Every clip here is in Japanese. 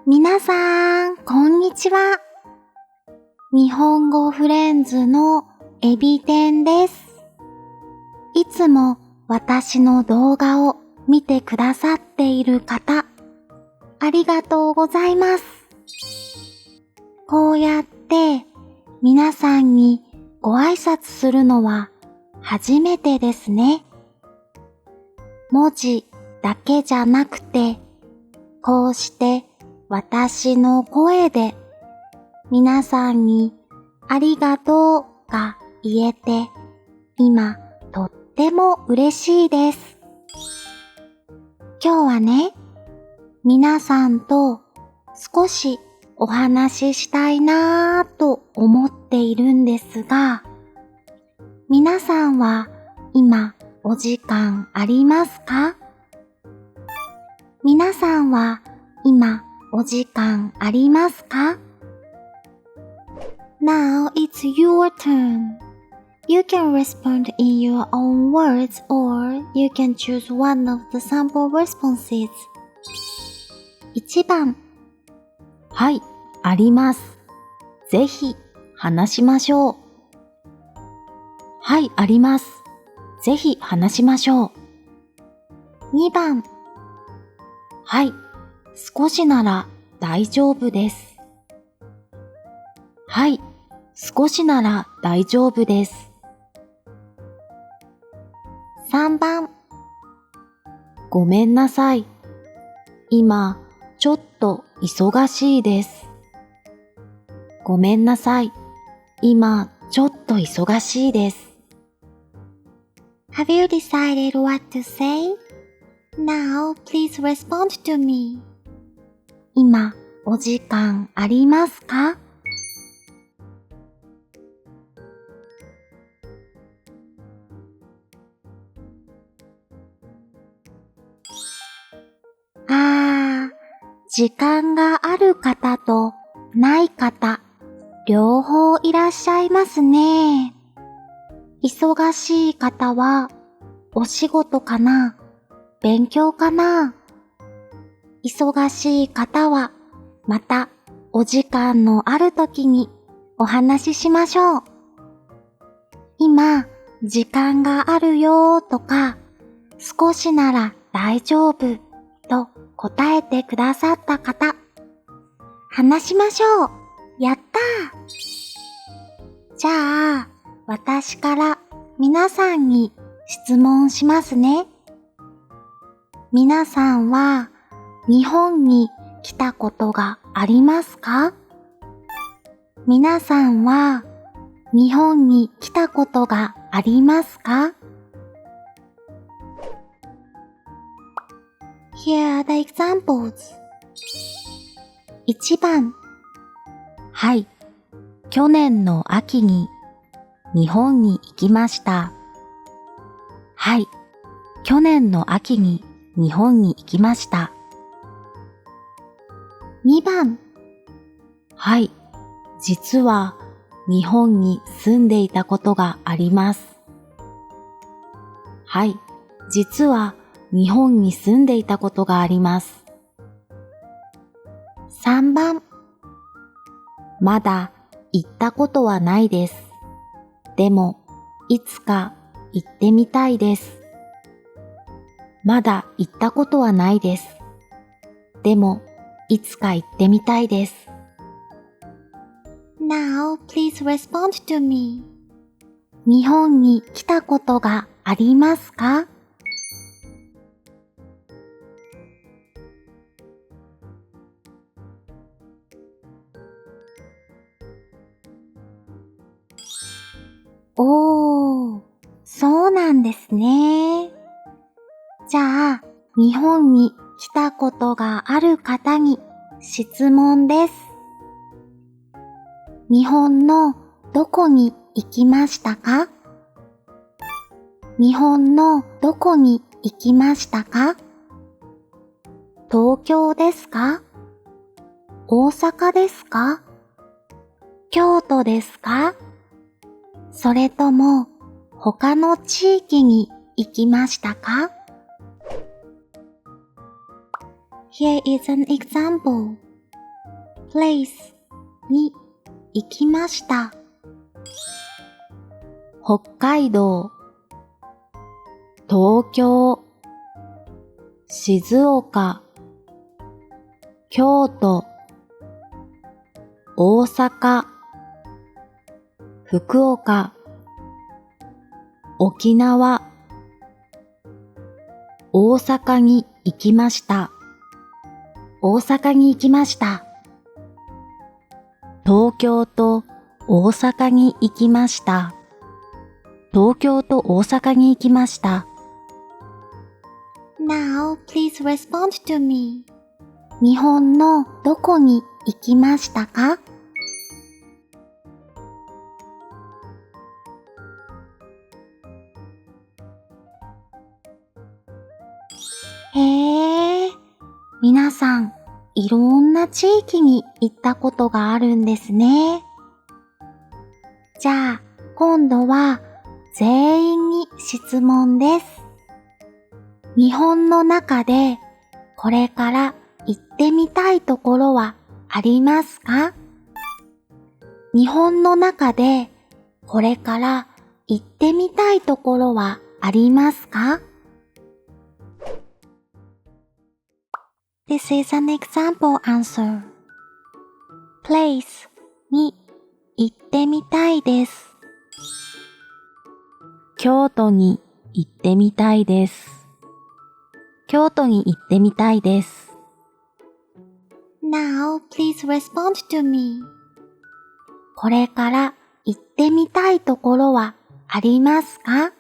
皆さん、こんにちは。日本語フレンズのエビ天です。いつも私の動画を見てくださっている方、ありがとうございます。こうやって皆さんにご挨拶するのは初めてですね。文字だけじゃなくて、こうして私の声で皆さんにありがとうが言えて、今とっても嬉しいです。今日はね、皆さんと少しお話ししたいなぁと思っているんですが、皆さんは今お時間ありますか？皆さんは今お時間ありますか？ Now it's your turn. You can respond in your own words or you can choose one of the sample responses. 1番、はい、あります。ぜひ話しましょう。はい、あります。ぜひ話しましょう。2番、はい、少しなら大丈夫です。はい、少しなら大丈夫です。3番、ごめんなさい。今、ちょっと忙しいです。ごめんなさい。今、ちょっと忙しいです。Have you decided what to say? Now, please respond to me. 今、お時間ありますか？時間がある方とない方、両方いらっしゃいますね。忙しい方は、お仕事かな？勉強かな？忙しい方は、またお時間のある時にお話ししましょう。今、時間があるよとか、少しなら大丈夫と答えてくださった方、話しましょう。やったー。じゃあ、私から皆さんに質問しますね。皆さんは日本に来たことがありますか？皆さんは日本に来たことがありますか？ Here are the examples. 1番、はい、去年の秋に日本に行きました。はい、去年の秋に日本に行きました。2番、はい、実は日本に住んでいたことがあります。はい、実は日本に住んでいたことがあります。3番、まだ行ったことはないです。でも、いつか行ってみたいです。まだ行ったことはないです。でも、いつか行ってみたいです。Now, please respond to me. 日本に来たことがありますか？おー、そうなんですね。じゃあ、日本に来たことがある方に質問です。日本のどこに行きましたか？日本のどこに行きましたか？東京ですか？大阪ですか？京都ですか？それとも他の地域に行きましたか？ Here is an example. place に行きました。北海道、東京、静岡、京都、大阪、福岡、沖縄、大阪に行きました。大阪に行きました。東京と大阪に行きました。東京と大阪に行きました。Now, please respond to me. 日本のどこに行きましたか？へー、皆さん、いろんな地域に行ったことがあるんですね。じゃあ、今度は全員に質問です。日本の中でこれから行ってみたいところはありますか？日本の中でこれから行ってみたいところはありますか？ This is an example answer. Place に行ってみたいです。京都に行ってみたいです。京都に行ってみたいです。Now, please respond to me. これから行ってみたいところはありますか？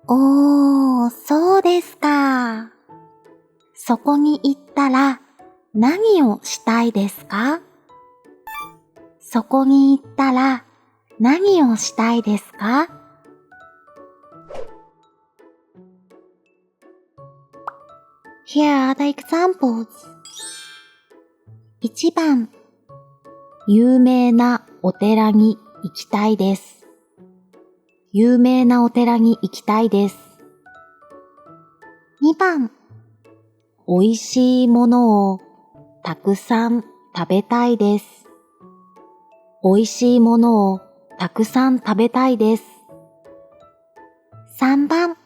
おー、そうですか。そこに行ったら何をしたいですか？そこに行ったら何をしたいですか？ Here are the examples. 1番、有名なお寺に行きたいです。有名なお寺に行きたいです。2番、美味しいものをたくさん食べたいです。美味しいものをたくさん食べたいです。3番、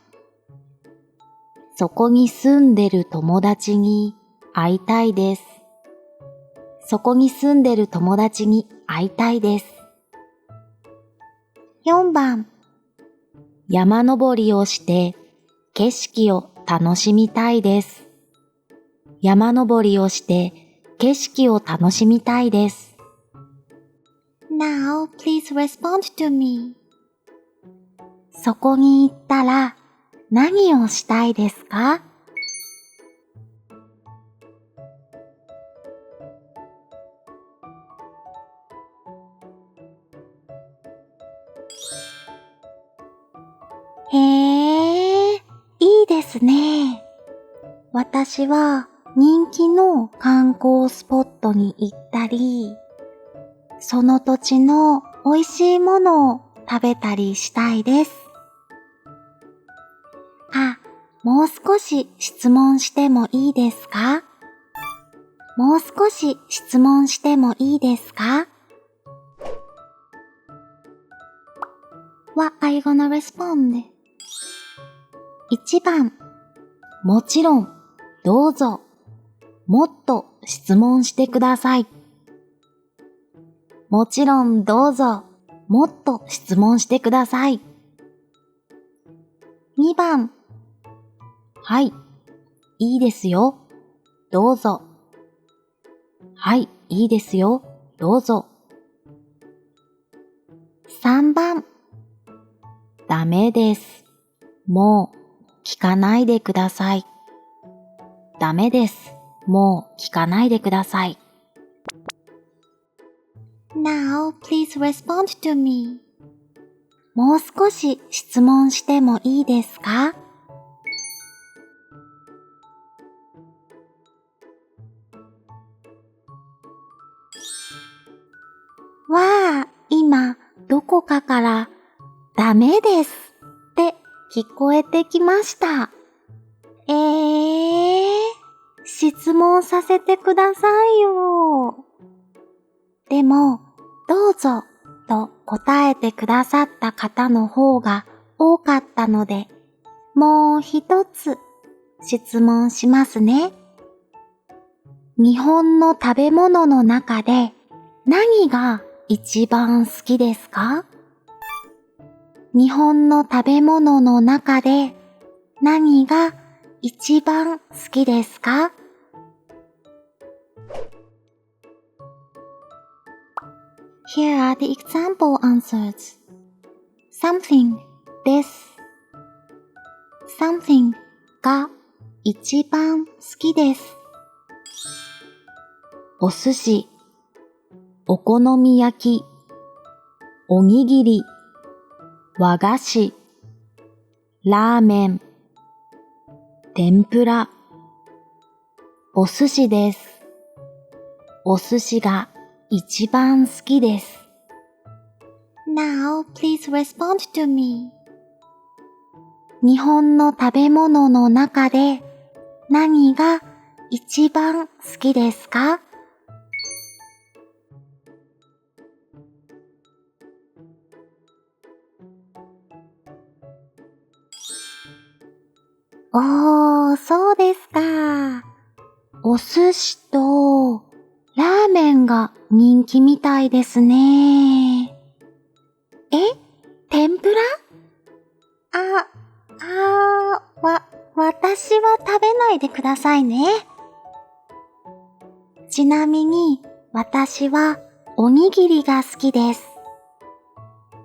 そこに住んでる友達に会いたいです。そこに住んでる友達に会いたいです。4番、山登りをして景色を楽しみたいです。山登りをして景色を楽しみたいです。Now, please respond to me. そこに行ったら何をしたいですか？へー、いいですね。私は人気の観光スポットに行ったり、その土地の美味しいものを食べたりしたいです。あ、もう少し質問してもいいですか？もう少し質問してもいいですか？ What are you gonna respond? 1番、もちろん、どうぞ。もっと質問してください。もちろんどうぞ。もっと質問してください。2番、はい、いいですよ。どうぞ。はい、いいですよ。どうぞ。3番、ダメです。もう聞かないでください。ダメです。もう聞かないでください。Now, please respond to me. もう少し質問してもいいですか？わあ、今、どこかからダメですって聞こえてきました。質問させてくださいよ。でも、どうぞと答えてくださった方の方が多かったので、もう一つ質問しますね。日本の食べ物の中で何が一番好きですか？日本の食べ物の中で何が一番好きですか？ Here are the example answers. Something です。Something が一番好きです。お寿司、お好み焼き、おにぎり、和菓子、ラーメン、天ぷら、お寿司です。お寿司が一番好きです。Now please respond to me. 日本の食べ物の中で何が一番好きですか？そうですか。お寿司とラーメンが人気みたいですね。天ぷら？私は食べないでくださいね。ちなみに私はおにぎりが好きです。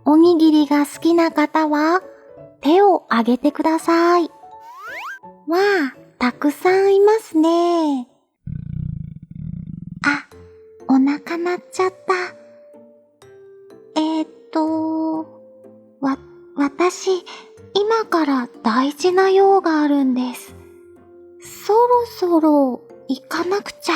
おにぎりが好きな方は手を挙げてください。わあ、たくさんいますね。お腹鳴っちゃった。私、今から大事な用があるんです。そろそろ行かなくちゃ。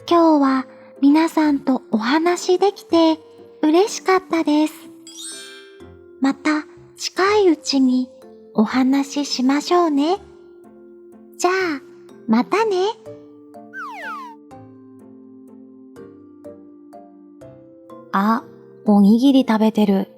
今日は皆さんとお話できて嬉しかったです。また近いうちにお話ししましょうね。じゃあ、またね。おにぎり食べてる。